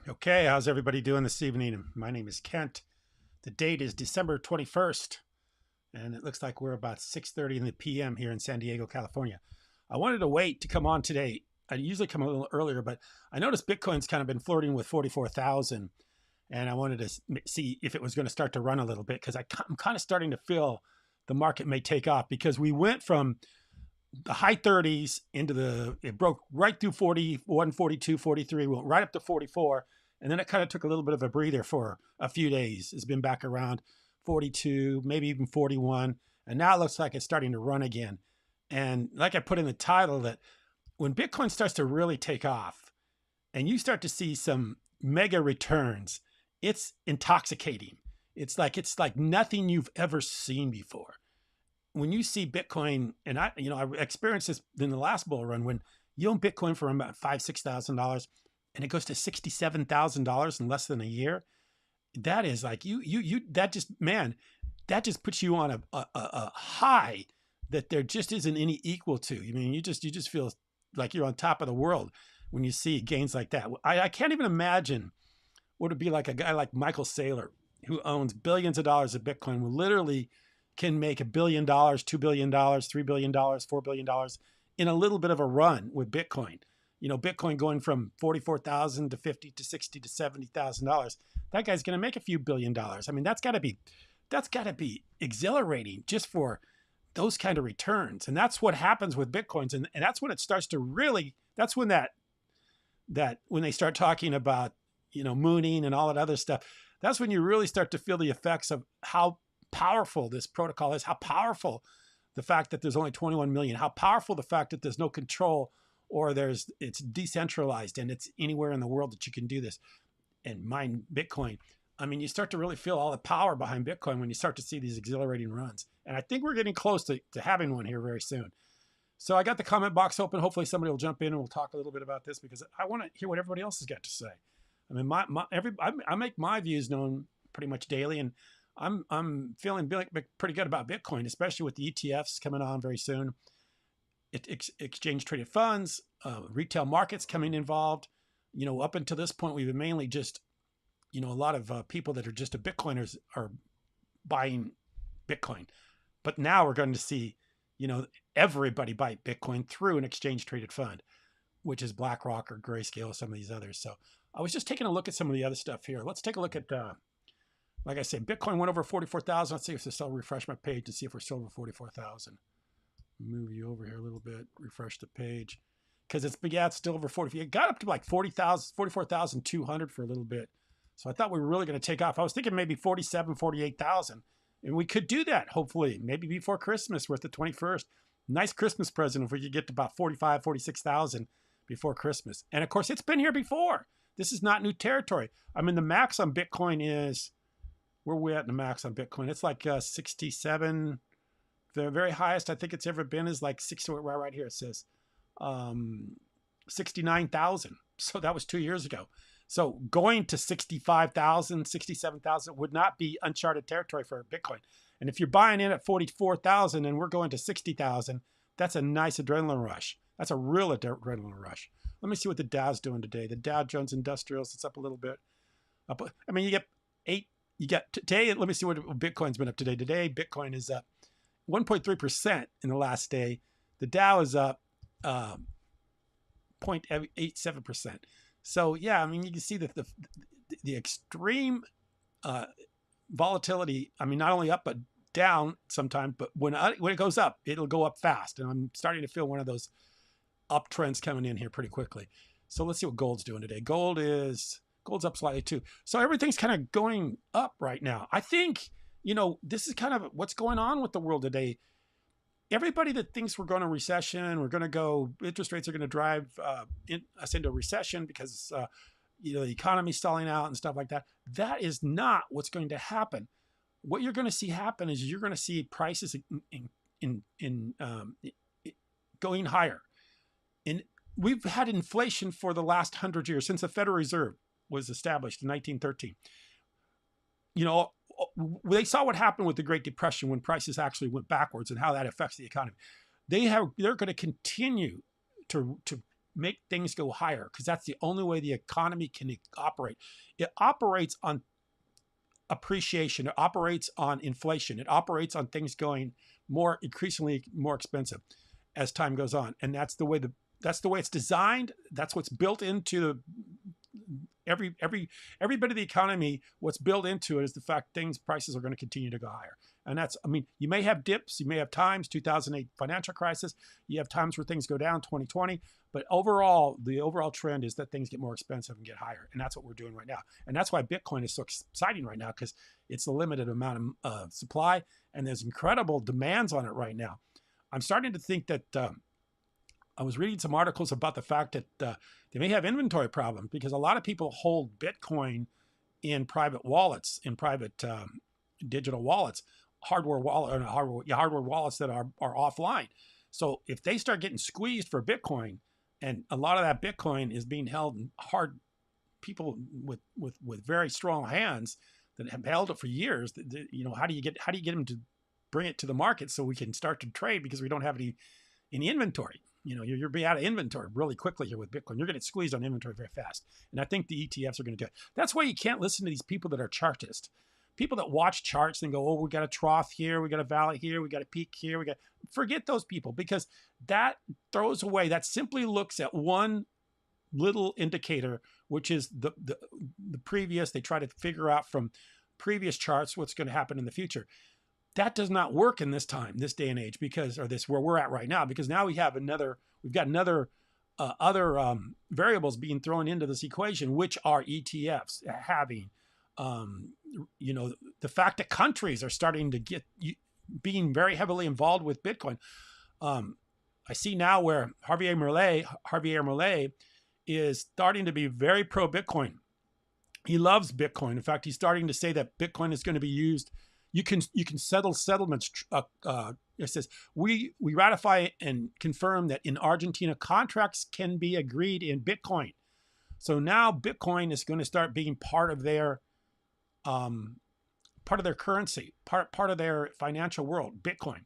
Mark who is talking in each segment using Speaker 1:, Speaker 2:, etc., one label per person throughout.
Speaker 1: Okay, how's everybody doing this evening? My name is Kent. The date is December 21st, and it looks like we're about 6:30 in the p.m. here in San Diego, California. I wanted to wait to come on today. I usually come a little earlier, but I noticed Bitcoin's kind of been flirting with 44,000, and I wanted to see if it was going to start to run a little bit because I'm kind of starting to feel the market may take off because we went from the high 30s it broke right through 41, 42, 43, went right up to 44. And then it kind of took a little bit of a breather for a few days. It's been back around 42, maybe even 41. And now it looks like it's starting to run again. And like I put in the title, that when Bitcoin starts to really take off and you start to see some mega returns, it's intoxicating. It's like nothing you've ever seen before. When you see Bitcoin, and I experienced this in the last bull run when you own Bitcoin for about $5,000-$6,000, and it goes to $67,000 in less than a year. That is like that just puts you on a high that there just isn't any equal to. I mean, you just feel like you're on top of the world when you see gains like that. I can't even imagine what it'd be like a guy like Michael Saylor, who owns billions of dollars of Bitcoin, who literally can make $1 billion, $2 billion, $3 billion, $4 billion in a little bit of a run with Bitcoin. Bitcoin going from 44,000 to 50 to 60 to $70,000. That guy's going to make a few $1 billion. I mean, that's got to be exhilarating just for those kind of returns. And that's what happens with Bitcoins. And that's when it starts to really, that's when when they start talking about, mooning and all that other stuff, that's when you really start to feel the effects of how powerful this protocol is, how powerful the fact that there's only 21 million, how powerful the fact that there's no control, or it's decentralized and it's anywhere in the world that you can do this and mine Bitcoin. I mean, you start to really feel all the power behind Bitcoin when you start to see these exhilarating runs. And I think we're getting close to having one here very soon. So I got the comment box open. Hopefully somebody will jump in and we'll talk a little bit about this because I want to hear what everybody else has got to say. I mean, I make my views known pretty much daily, and I'm feeling pretty good about Bitcoin, especially with the ETFs coming on very soon. Exchange traded funds, retail markets coming involved. Up until this point, we've been mainly just, a lot of people that are just Bitcoiners are buying Bitcoin. But now we're going to see, everybody buy Bitcoin through an exchange traded fund, which is BlackRock or Grayscale or some of these others. So I was just taking a look at some of the other stuff here. Let's take a look at, like I said, Bitcoin went over 44,000. Let's see if I'll refresh my page to see if we're still over 44,000. Move you over here a little bit, refresh the page, because it's still over 40. It got up to like 44,200 for a little bit. So I thought we were really going to take off. I was thinking maybe 47, 48,000, and we could do that hopefully maybe before Christmas. We're at the 21st. Nice Christmas present if we could get to about 45, 46,000 before Christmas. And of course, it's been here before. This is not new territory. I mean, the max on Bitcoin is, where are we at in the max on Bitcoin? It's like 67. The very highest I think it's ever been is like 60, right here it says 69,000. So that was 2 years ago. So going to 65,000, 67,000 would not be uncharted territory for Bitcoin. And if you're buying in at 44,000 and we're going to 60,000, that's a nice adrenaline rush. That's a real adrenaline rush. Let me see what the Dow's doing today. The Dow Jones Industrials, it's up a little bit. I mean, you got today, let me see what Bitcoin's been up today. Today, Bitcoin is up 1.3% in the last day. The Dow is up 0.87%. So yeah, I mean, you can see that the extreme volatility. I mean, not only up but down sometimes, but when it goes up, it'll go up fast. And I'm starting to feel one of those uptrends coming in here pretty quickly. So let's see what gold's doing today. Gold's up slightly too. So everything's kind of going up right now. I think, this is kind of what's going on with the world today. Everybody that thinks we're going to recession, interest rates are going to drive us into a recession because, the economy's stalling out and stuff like that. That is not what's going to happen. What you're going to see happen is you're going to see prices going higher. And we've had inflation for the last 100 years since the Federal Reserve was established in 1913. They saw what happened with the Great Depression when prices actually went backwards and how that affects the economy. They're going to continue to make things go higher, because that's the only way the economy can operate. It operates on appreciation. It operates on inflation. It operates on things going increasingly more expensive as time goes on. And that's the way it's designed. That's what's built into every bit of the economy. What's built into it is the fact prices are going to continue to go higher. And that's, I mean, you may have dips, you may have times, 2008 financial crisis, you have times where things go down, 2020, but overall, the overall trend is that things get more expensive and get higher. And that's what we're doing right now. And that's why Bitcoin is so exciting right now, because it's a limited amount of supply and there's incredible demands on it right now. I'm starting to think that, I was reading some articles about the fact that they may have inventory problems because a lot of people hold Bitcoin in private wallets, in private digital wallets, hardware wallets that are offline. So if they start getting squeezed for Bitcoin, and a lot of that Bitcoin is being held in people with very strong hands that have held it for years, you know, how do you get them to bring it to the market so we can start to trade, because we don't have any inventory? You know, you're be out of inventory really quickly here with Bitcoin. You're going to get squeezed on inventory very fast. And I think the ETFs are going to do it. That's why you can't listen to these people that are chartists. People that watch charts and go, oh, we got a trough here, we got a valley here, we got a peak here, forget those people, because that throws away, that simply looks at one little indicator, which is the previous. They try to figure out from previous charts what's going to happen in the future. That does not work in this day and age, because, or this where we're at right now, because now we've got other variables being thrown into this equation, which are ETFs, halving, you know, the fact that countries are starting to being very heavily involved with Bitcoin. I see now where Javier Milei is starting to be very pro Bitcoin. He loves Bitcoin. In fact, he's starting to say that Bitcoin is going to be used. You can settle settlements. It says we ratify and confirm that in Argentina contracts can be agreed in Bitcoin. So now Bitcoin is going to start being part of their currency, part of their financial world, Bitcoin.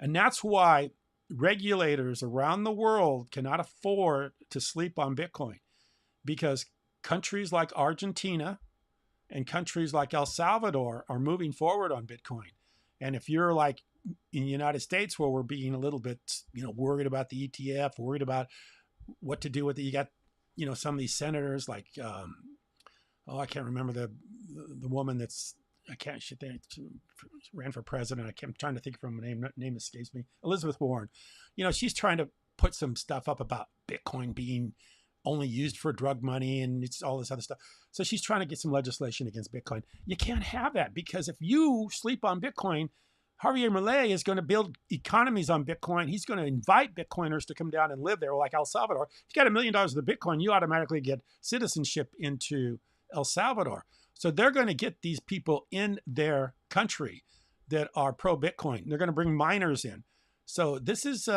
Speaker 1: And that's why regulators around the world cannot afford to sleep on Bitcoin, because countries like Argentina and countries like El Salvador are moving forward on Bitcoin. And if you're like in the United States, where we're being a little bit, you know, worried about the ETF, worried about what to do with it, you got, you know, some of these senators like, I can't remember the woman she ran for president. I'm trying to think from a name escapes me. Elizabeth Warren. You know, she's trying to put some stuff up about Bitcoin being only used for drug money and it's all this other stuff. So she's trying to get some legislation against Bitcoin. You can't have that, because if you sleep on Bitcoin, Javier Milei is going to build economies on Bitcoin. He's going to invite Bitcoiners to come down and live there, like El Salvador. If you got $1 million of the Bitcoin, you automatically get citizenship into El Salvador. So they're going to get these people in their country that are pro-Bitcoin. They're going to bring miners in. So this is,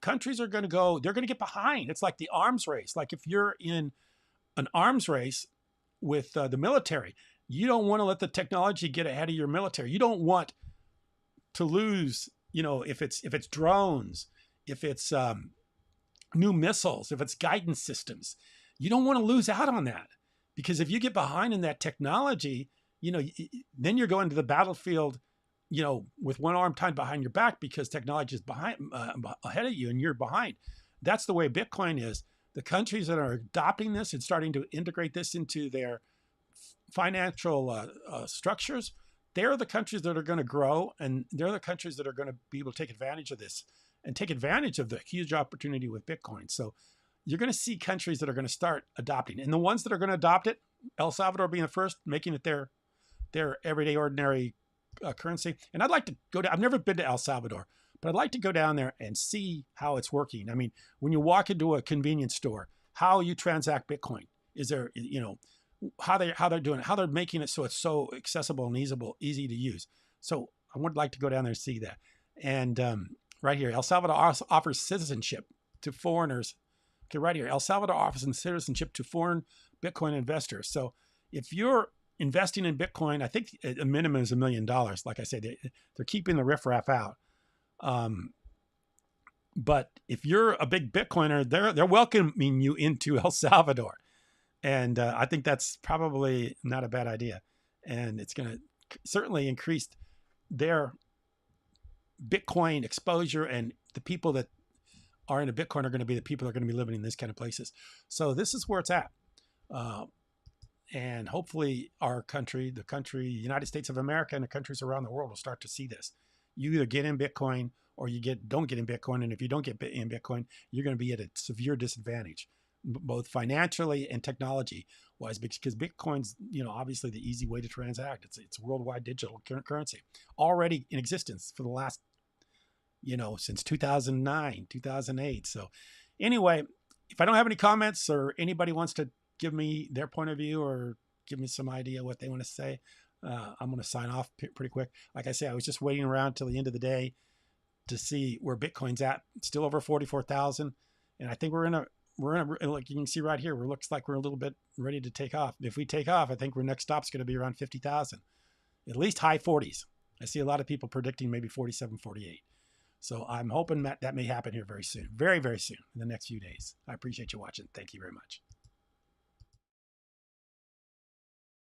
Speaker 1: countries are going to they're going to get behind. It's like the arms race. Like if you're in an arms race with the military, you don't want to let the technology get ahead of your military. You don't want to lose, you know, if it's drones, if it's new missiles, if it's guidance systems, you don't want to lose out on that. Because if you get behind in that technology, you know, then you're going to the battlefield, you know, with one arm tied behind your back, because technology is ahead of you and you're behind. That's the way Bitcoin is. The countries that are adopting this and starting to integrate this into their financial structures, they're the countries that are going to grow, and they're the countries that are going to be able to take advantage of this and take advantage of the huge opportunity with Bitcoin. So you're going to see countries that are going to start adopting, and the ones that are going to adopt it, El Salvador being the first, making it their everyday ordinary currency. And I'd like to go down. I've never been to El Salvador, but I'd like to go down there and see how it's working. I mean, when you walk into a convenience store, how you transact Bitcoin, is there, you know, how they're doing it, how they're making it so it's so accessible and easy to use. So I would like to go down there and see that. And right here, El Salvador offers citizenship to foreigners. Okay, right here, El Salvador offers citizenship to foreign Bitcoin investors. So if you're investing in Bitcoin, I think a minimum is $1 million. Like I said, they're keeping the riffraff out. But if you're a big Bitcoiner, they're welcoming you into El Salvador. And I think that's probably not a bad idea. And it's going to certainly increase their Bitcoin exposure, and the people that are into Bitcoin are going to be the people that are going to be living in these kind of places. So this is where it's at. And hopefully our country, the country, United States of America, and the countries around the world will start to see this. You either get in Bitcoin or you don't get in Bitcoin. And if you don't get in Bitcoin, you're going to be at a severe disadvantage, both financially and technology wise, because Bitcoin's, obviously the easy way to transact. It's worldwide digital currency already in existence for the last, since 2009, 2008. So anyway, if I don't have any comments or anybody wants to give me their point of view or give me some idea what they want to say, I'm going to sign off pretty quick. Like I say, I was just waiting around till the end of the day to see where Bitcoin's at. It's still over 44,000. And I think we're in a, like you can see right here, it looks like we're a little bit ready to take off. If we take off, I think our next stop's going to be around 50,000, at least high 40s. I see a lot of people predicting maybe 47, 48. So I'm hoping that may happen here very soon, very, very soon in the next few days. I appreciate you watching. Thank you very much.